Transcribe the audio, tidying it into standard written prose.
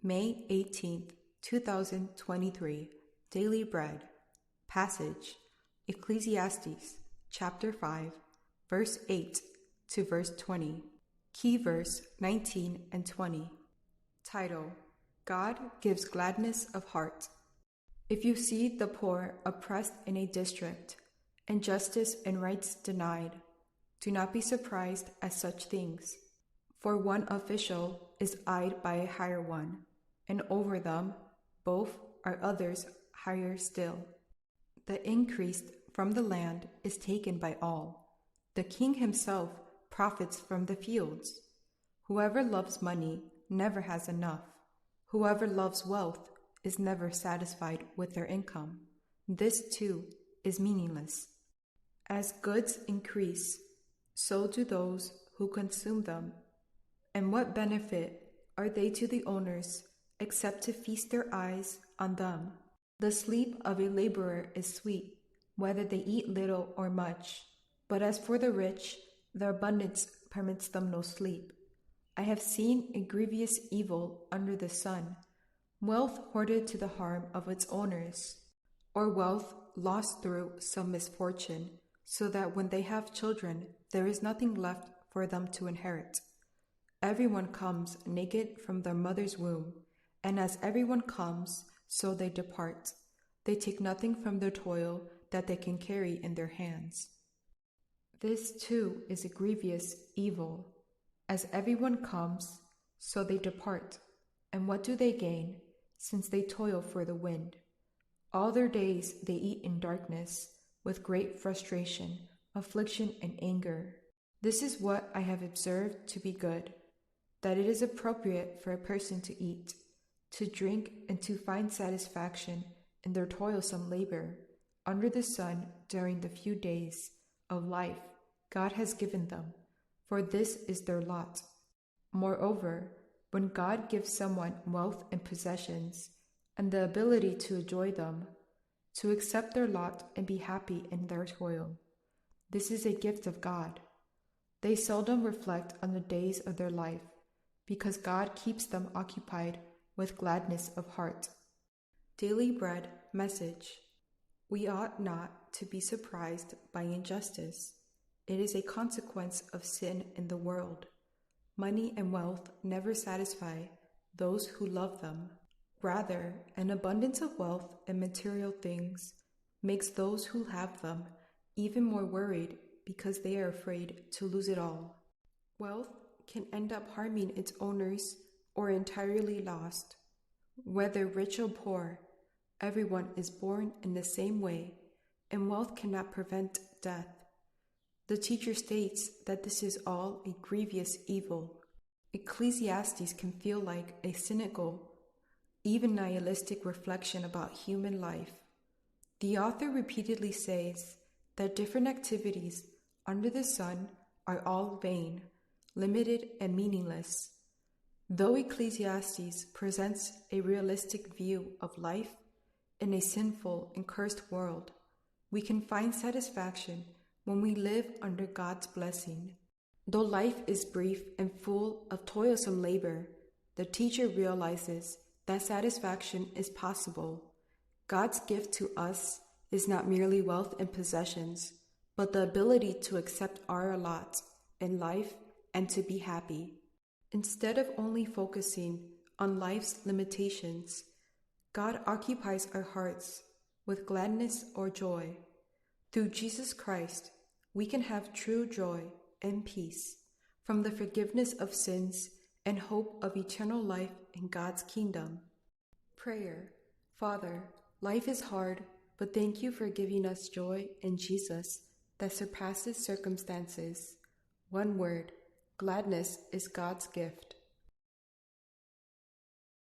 May 18th, 2023, Daily Bread. Passage, Ecclesiastes, chapter 5, verse 8 to verse 20. Key verse 19 and 20. Title, God gives gladness of heart. If you see the poor oppressed in a district, and justice and rights denied, do not be surprised at such things. For one official is eyed by a higher one, and over them both are others higher still. The increase from the land is taken by all. The king himself profits from the fields. Whoever loves money never has enough. Whoever loves wealth is never satisfied with their income. This too is meaningless. As goods increase, so do those who consume them. And what benefit are they to the owners except to feast their eyes on them? The sleep of a laborer is sweet, whether they eat little or much. But as for the rich, their abundance permits them no sleep. I have seen a grievous evil under the sun, wealth hoarded to the harm of its owners, or wealth lost through some misfortune, so that when they have children, there is nothing left for them to inherit. Everyone comes naked from their mother's womb, and as everyone comes, so they depart. They take nothing from their toil that they can carry in their hands. This too is a grievous evil. As everyone comes, so they depart. And what do they gain, since they toil for the wind? All their days they eat in darkness, with great frustration, affliction, and anger. This is what I have observed to be good, that it is appropriate for a person to eat, to drink, and to find satisfaction in their toilsome labor under the sun during the few days of life God has given them, for this is their lot. Moreover, when God gives someone wealth and possessions, and the ability to enjoy them, to accept their lot and be happy in their toil, this is a gift of God. They seldom reflect on the days of their life, because God keeps them occupied with gladness of heart. Daily Bread Message. We ought not to be surprised by injustice. It is a consequence of sin in the world. Money and wealth never satisfy those who love them. Rather, an abundance of wealth and material things makes those who have them even more worried because they are afraid to lose it all. Wealth can end up harming its owners or entirely lost. Whether rich or poor, everyone is born in the same way, and wealth cannot prevent death. The teacher states that this is all a grievous evil. Ecclesiastes can feel like a cynical, even nihilistic reflection about human life. The author repeatedly says that different activities under the sun are all vain, limited, and meaningless. Though Ecclesiastes presents a realistic view of life in a sinful and cursed world, we can find satisfaction when we live under God's blessing. Though life is brief and full of toilsome labor, the teacher realizes that satisfaction is possible. God's gift to us is not merely wealth and possessions, but the ability to accept our lot in life and to be happy. Instead of only focusing on life's limitations, God occupies our hearts with gladness or joy. Through Jesus Christ, we can have true joy and peace from the forgiveness of sins and hope of eternal life in God's kingdom. Prayer. Father, life is hard, but thank you for giving us joy in Jesus that surpasses circumstances. One word, gladness is God's gift.